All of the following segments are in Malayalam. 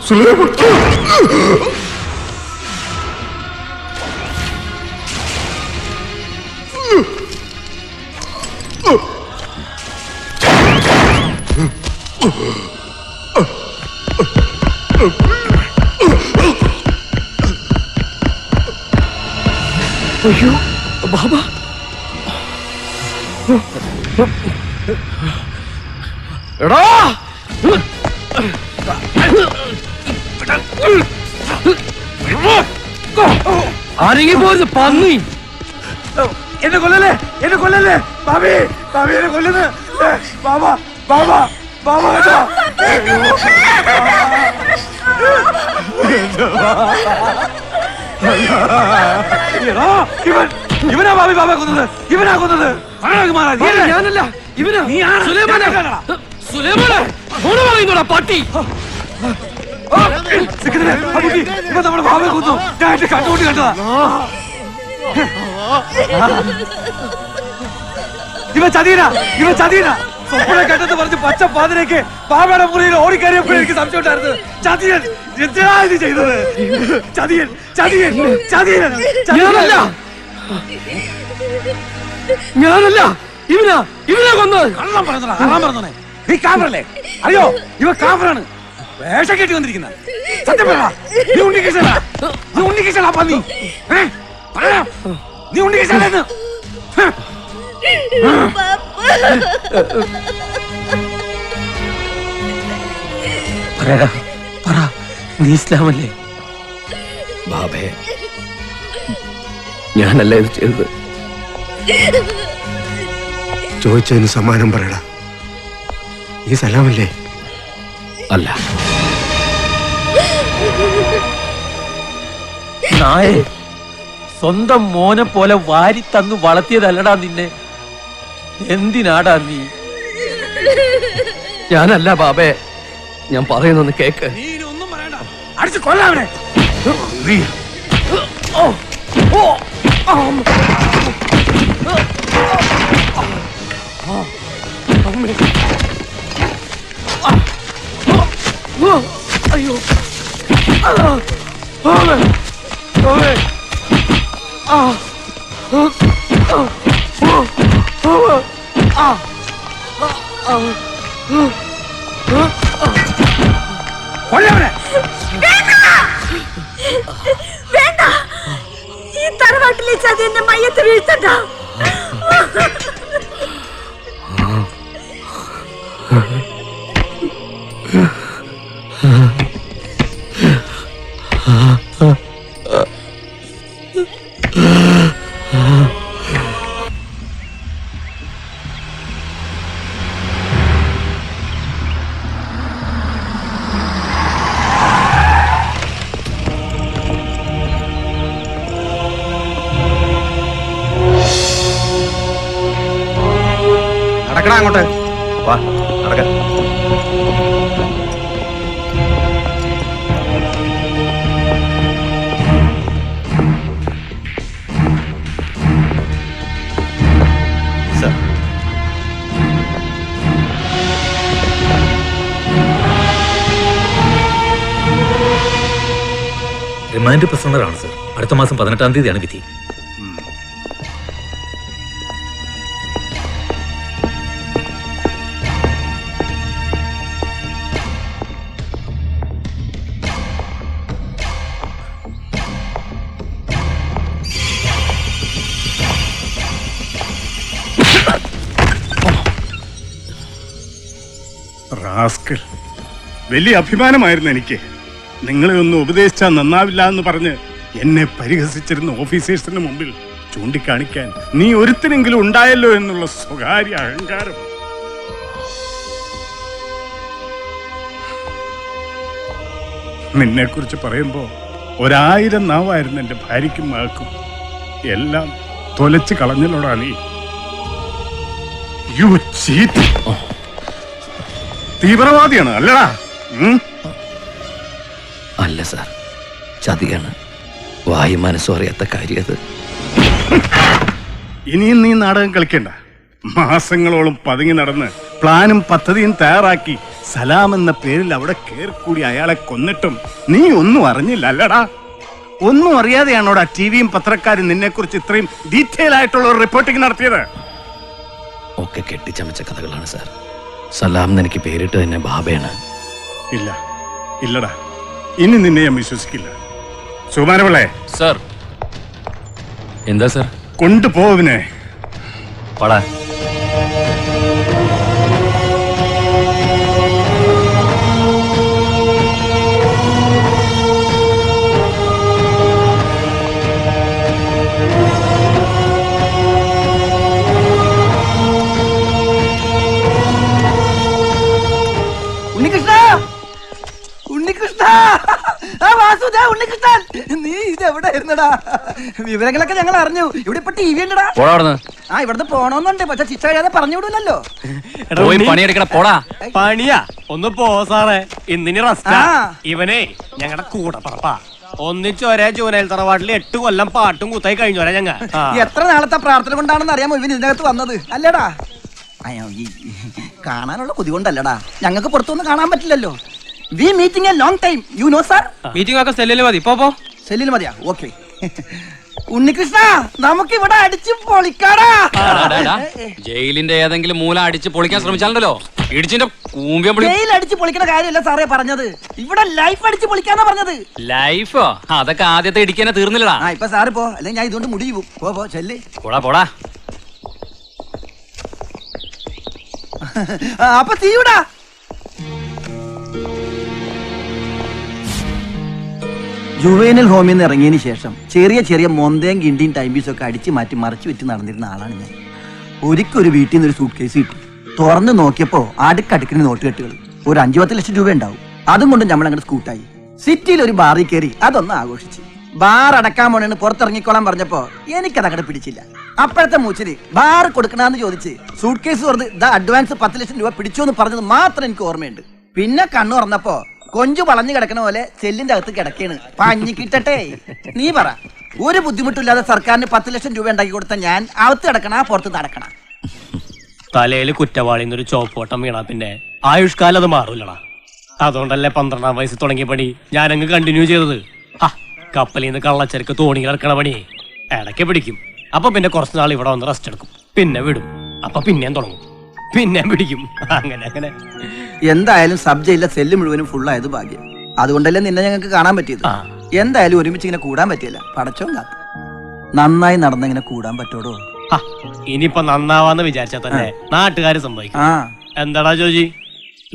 സുലൈമാൻ അയ്യോ ബാബ എടാ ആരെങ്കിലും പോരുത് പന്നി എന്നെ കൊല്ലല്ലേ ബാബി എന്നെ കൊല്ലുന്നു ബാബ കേട്ടോ ഇവനാ ബാബെ കൊന്നത് ഇവനാ കൊന്നത് ഞാനല്ല ഇവനാ സുലൈമാനെ പറയുന്നോടാ പട്ടി ഇവ നമ്മുടെ ബാബയെ കൊന്നു ഞാൻ എന്റെ കണ്ടുകൊണ്ട് കണ്ടതാ ഇവ ചതിയനാ സ്വപ്നം കണ്ടെന്ന് പറഞ്ഞ് പച്ച പാതിരേക്ക് ബാബയുടെ മുറിയിൽ ഓടിക്കറിയപ്പോഴും എനിക്ക് സംശയം ഉണ്ടായിരുന്നു ചതിയൻ എന്തിനാ ഇത് ചെയ്തത് ചതിയൻ ഞാനല്ല ഇവനാ കൊന്നത് കള്ളം പറഞ്ഞോണേ നീ കാമറല്ലേ അറിയോ ഇവ കാമറാണ് വേഷം കെട്ടി വന്നിരിക്കുന്ന സത്യം പറ നീ ഉണ്ണികൃഷ്ണനാ പന്നി നീ ഉണ്ണികൃഷ്ണനെന്ന് പറ നീ ഇസ്ലാമല്ലേ ബാബേ ഞാനല്ല ഇത് ചെയ്തത് ചോദിച്ചതിന് സമ്മാനം പറയടാ നീ സലാമല്ലേ അല്ല നായേ സ്വന്തം മോനെ പോലെ വാരി തന്നു വളർത്തിയതല്ലടാ നിന്നെ എന്തിനാടാ നീ ഞാനല്ല ബാബേ ഞാൻ പറയുന്നൊന്ന് കേക്ക് നീ ഒന്നും പറയണ്ട അടിച്ചു കൊല്ലാവനെ അയ്യോ കൊല്ലവനെ വേണ്ട ഈ തറവാട്ടിലെ ചതിയെന്നെ മയ്യത്ത് വീഴ്ത്തണ്ട അങ്ങോട്ട് വാ നടക്ക റിമാൻഡ് പ്രസന്നറാണ് സർ. അടുത്ത മാസം 18-ാം തീയതിയാണ് വിധി. റാസ്കൽ, വലിയ അഭിമാനമായിരുന്നു എനിക്ക്. നിങ്ങളെ ഒന്ന് ഉപദേശിച്ചാൽ നന്നാവില്ല എന്ന് പറഞ്ഞ് എന്നെ പരിഹസിച്ചിരുന്ന ഓഫീസേഴ്സിന് മുമ്പിൽ ചൂണ്ടിക്കാണിക്കാൻ നീ ഒരുത്തിനെങ്കിലും ഉണ്ടായല്ലോ എന്നുള്ള സ്വകാര്യ അഹങ്കാരം. നിന്നെക്കുറിച്ച് പറയുമ്പോൾ 1000 നാവായിരുന്നു എൻ്റെ ഭാര്യയ്ക്കും മകൾക്കും. എല്ലാം തൊലച്ച് കളഞ്ഞല്ലോടാ നീ. You cheat. തീവ്രവാദിയാണ് അല്ലടാ? അല്ല സാർ, ചതിയാണ്. വായും മനസ്സും അറിയാത്ത കാര്യം അത്. ഇനിയും നീ നാടകം കളിക്കണ്ട. മാസങ്ങളോളം പതുങ്ങി നടന്ന് പ്ലാനും പദ്ധതിയും തയ്യാറാക്കി സലാം എന്ന പേരിൽ അവിടെ കയറിക്കൂടി അയാളെ കൊന്നിട്ടും നീ ഒന്നും അറിഞ്ഞില്ല അല്ലടാ? ഒന്നും അറിയാതെയാണോടാ ടിവിയും പത്രക്കാരും നിന്നെ കുറിച്ച് ഇത്രയും ഡീറ്റെയിൽ ആയിട്ടുള്ള ഒരു റിപ്പോർട്ടിംഗ് നടത്തിയത്? ഒക്കെ കെട്ടിച്ചമച്ച കഥകളാണ് സാർ. സലാം എന്നെനിക്ക് പേരിട്ട് തന്നെ ബാബയാണ്. ഇല്ല ഇല്ലടാ, ഇനി നിന്നെ ഞാൻ വിശ്വസിക്കില്ല. സുമാരപിള്ളേ. സർ. എന്താ സർ? കൊണ്ടുപോവിനെ. പടാ. നീ ഇത് എവിടെ ഇരുന്നടാ? വിവരങ്ങളൊക്കെ ഞങ്ങൾ അറിഞ്ഞു. ഇവിടെ ഇപ്പൊ ടി വി ഉണ്ടടാ. ആ ഇവിടുന്ന് പോണോന്നുണ്ട്, പക്ഷെ ശിക്ഷ കഴിയാതെ പറഞ്ഞു വിടൂലല്ലോ. പണിയെടുക്കട പോടാ. പണിയാ ഒന്ന് പോ സാറേ, ഇന്നിനി റെസ്റ്റാ. ഇവനെ ഞങ്ങളുടെ കൂടെ പറപ്പാ. ഒന്നിച്ചൊരേ ജൂനൈൽ തറവാട്ടിൽ 8 കൊല്ലം പാട്ടും കുത്തായി കഴിഞ്ഞോരാ ഞങ്ങ. എത്ര നാളത്തെ പ്രാർത്ഥന കൊണ്ടാണെന്ന് അറിയാമോ ഇവൻ ഇതിനകത്ത് വന്നത്? അല്ലേടാ? അയ്യോ, ഈ കാണാനുള്ള കൊതി കൊണ്ടല്ലടാ, ഞങ്ങൾക്ക് പുറത്തൊന്നും കാണാൻ പറ്റില്ലല്ലോ. We meeting a long time, you know sir. Meeting ഒക്കെ സെല്ലിൽ മതി. പോ സെല്ലിൽ മതിയാ? ഓക്കെ. ഉണ്ണികൃഷ്ണ, നമുക്ക് ഇവിടെ അടിച്ചു പൊളിക്കാടാ. ജയിലിന്റെ ഏതെങ്കിലും മൂല അടിച്ച് പൊളിക്കാൻ ശ്രമിച്ചാലുണ്ടല്ലോ ഇടിച്ചിന്റെ കൂമ്പിയം പൊളി. ജയിൽ അടിച്ചു പൊളിക്കണ കാര്യമല്ല സാറേ പറഞ്ഞത്, ഇവിടെ ലൈഫ് അടിച്ചു പൊളിക്കാന്നാ പറഞ്ഞത്. ലൈഫോ? അതൊക്കെ ആദ്യത്തെ ഇടിക്കാനെ തീർന്നില്ലടാ. ആ ഇപ്പൊ സാറ് പോ, അല്ലെങ്കിൽ ഞാൻ ഇതുകൊണ്ട് മുടി പോവും. പോ ചെല്ല്. പോടാ പോടാ. അപ്പൊ തീയൂടാ. ജുവേനൽ ഹോമിൽ നിന്ന് ഇറങ്ങിയതിന് ശേഷം ചെറിയ ചെറിയ മൊന്തയും കിണ്ടിയും ടൈം പീസും ഒക്കെ അടിച്ചു മാറ്റി മറച്ചു വെച്ച് നടന്നിരുന്ന ആളാണ് ഞാൻ. ഒരിക്കൽ വീട്ടിൽ നിന്ന് ഒരു സൂട്ട് കേസ് കിട്ടി. തുറന്ന് നോക്കിയപ്പോ അടുക്കടുക്കിന് നോട്ട് കെട്ടുകൾ ഒരു 5-10 ലക്ഷം രൂപ ഉണ്ടാവും. അതും കൊണ്ട് നമ്മൾ അങ്ങോട്ട് സ്കൂട്ടായി സിറ്റിയിൽ ഒരു ബാറിൽ കയറി അതൊന്ന് ആഘോഷിച്ച്. ബാർ അടക്കാൻ പോണെന്ന് പുറത്തിറങ്ങിക്കോളാൻ പറഞ്ഞപ്പോ എനിക്കത് അങ്ങോട്ട് പിടിച്ചില്ല. അപ്പോഴത്തെ മൂച്ചില് ബാർ കൊടുക്കണമെന്ന് ചോദിച്ച് സൂട്ട് കേസ് തുറന്ന് അഡ്വാൻസ് 10 ലക്ഷം രൂപ പിടിച്ചു എന്ന് പറഞ്ഞത് മാത്രം എനിക്ക് ഓർമ്മയുണ്ട്. പിന്നെ കണ്ണു തുറന്നപ്പോ കൊഞ്ചു വളഞ്ഞു കിടക്കണ പോലെ ചെല്ലിന്റെ അകത്ത് കിടക്കാണ്. പഞ്ഞി കിട്ടട്ടെ. നീ പറ, ഒരു ബുദ്ധിമുട്ടില്ലാതെ സർക്കാരിന് 10 ലക്ഷം രൂപ ഉണ്ടാക്കി കൊടുത്ത ഞാൻ അകത്ത് കിടക്കണ പുറത്ത് നടക്കണ? തലയിൽ കുറ്റവാളിന്നൊരു ചോപ്പോട്ടം വീണാ പിന്നെ ആയുഷ്കാലം അത് മാറൂലടാ. അതുകൊണ്ടല്ലേ 12-ാം വയസ്സിൽ തുടങ്ങിയ പണി ഞാനങ്ങ് കണ്ടിന്യൂ ചെയ്തത്. കപ്പലിൽ നിന്ന് കള്ളച്ചരക്ക് തോണി കിടക്കണ പണി ഇടയ്ക്ക് പിടിക്കും. അപ്പൊ പിന്നെ കുറച്ച് നാൾ ഇവിടെ വന്ന് റെസ്റ്റ് എടുക്കും, പിന്നെ വിടും. അപ്പൊ പിന്നെയും തുടങ്ങും, പിന്നെ പിടിക്കും. അങ്ങനെ അങ്ങനെ. എന്തായാലും സബ് ജയിലിലെ സെല്ല് മുഴുവനും ഫുള്ളായത് ഭാഗ്യം. അതുകൊണ്ടല്ലേ നിന്നെ ഞങ്ങൾക്ക് കാണാൻ പറ്റിയത്. എന്തായാലും ഒരുമിച്ച് ഇങ്ങനെ കൂടാൻ പറ്റിയില്ല. പടച്ചോ കാത്ത് നന്നായി നടന്നിങ്ങനെ കൂടാൻ പറ്റോടോ? ഇനിയിപ്പൊ നന്നാവാന്ന് വിചാരിച്ചാ തന്നെ നാട്ടുകാര് സമ്മതിക്കും. എന്താടാ ജോജി?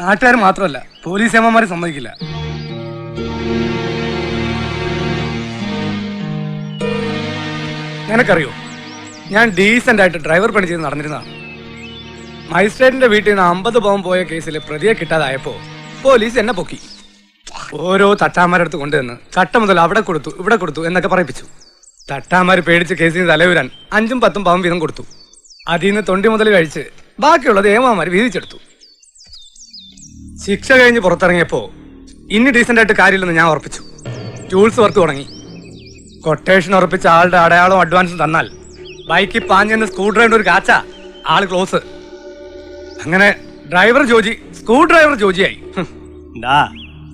നാട്ടുകാർ മാത്രമല്ല, പോലീസ് ഏമാന്മാര് സമ്മതിക്കില്ല. നിനക്കറിയോ, ഞാൻ ഡീസന്റ് ആയിട്ട് ഡ്രൈവർ പണി ചെയ്ത് നടന്നിരുന്നതാണ്. മജിസ്ട്രേറ്റിന്റെ വീട്ടിൽ നിന്ന് 50 പവൻ പോയ കേസിൽ പ്രതിയെ കിട്ടാതായപ്പോ പോലീസ് എന്നെ പൊക്കി. ഓരോ തട്ടാമാരടുത്ത് കൊണ്ടുവന്ന് കട്ട മുതൽ അവിടെ കൊടുത്തു ഇവിടെ കൊടുത്തു എന്നൊക്കെ പറയിപ്പിച്ചു. തട്ടാമാര് പേടിച്ച് കേസിന് തലവരാൻ 5-10 പവൻ വീതം കൊടുത്തു. അതിൽ നിന്ന് തൊണ്ടി മുതൽ കഴിച്ച് ബാക്കിയുള്ളത് ഏമാമാര് വീതിച്ചെടുത്തു. ശിക്ഷ കഴിഞ്ഞ് പുറത്തിറങ്ങിയപ്പോ ഇനി ഡീസന്റ് ആയിട്ട് കാര്യമില്ലെന്ന് ഞാൻ ഉറപ്പിച്ചു. ടൂൾസ് വർക്ക് തുടങ്ങി. കൊട്ടേഷൻ ഉറപ്പിച്ച ആളുടെ അടയാളം അഡ്വാൻസ് തന്നാൽ ബൈക്കിൽ പാഞ്ഞെന്ന് സ്ക്രൂ ഡ്രൈവർ ഒരു കാച്ച ആള് ക്ലോസ്. അങ്ങനെ ഡ്രൈവർ ജോജി സ്ക്രൂ ഡ്രൈവർ ജോജിയായി.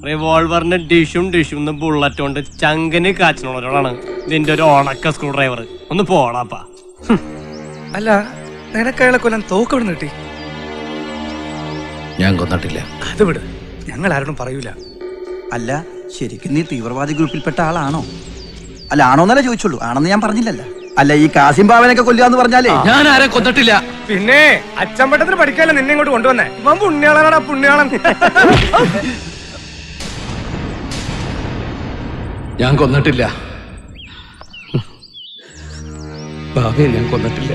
റിവോൾവറിന്റെ ഡിഷും ബുള്ളറ്റ് കൊണ്ട് ചങ്കന് കാച്ചിനോടാണ് നിന്റെ ഒരു ഉണക്ക സ്ക്രൂ ഡ്രൈവർ. ഒന്ന് പോടാപ്പാ. അല്ല, നിനക്കയാളെ കൊല്ലാൻ തോക്ക് എവിടെ കിട്ടി? ഞാൻ കൊന്നിട്ടില്ല. അത് വിട്, ഞങ്ങൾ ആരോടും പറയൂല. അല്ല, ശരിക്കും നീ തീവ്രവാദി ഗ്രൂപ്പിൽപ്പെട്ട ആളാണോ? അല്ല, ആണോന്നല്ലേ ചോദിച്ചുള്ളൂ. ആണെന്ന് ഞാൻ പറഞ്ഞില്ലല്ലോ. അല്ല, ഈ കാസിം ബാവനൊക്കെ കൊല്ലുകയെന്ന് പറഞ്ഞാലേ ഞാൻ ആരെ കൊന്നിട്ടില്ല. പിന്നെ അച്ചമ്പട്ടത്തിന് പഠിക്കാനല്ല നിന്നെ ഇങ്ങോട്ട് കൊണ്ടുവന്നേ. ഇവൻ പുണ്യാളനാടാ, പുണ്യാളൻ. ഞാൻ കൊന്നിട്ടില്ല ബാബയെ, ഞാൻ കൊന്നിട്ടില്ല.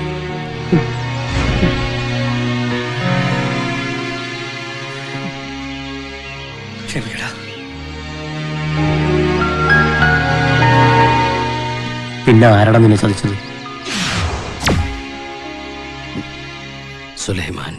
ക്ഷമിക്കടാ. പിന്നെ ആരാടാ നിന്നെ ചതിച്ചത്? സുലൈമാൻ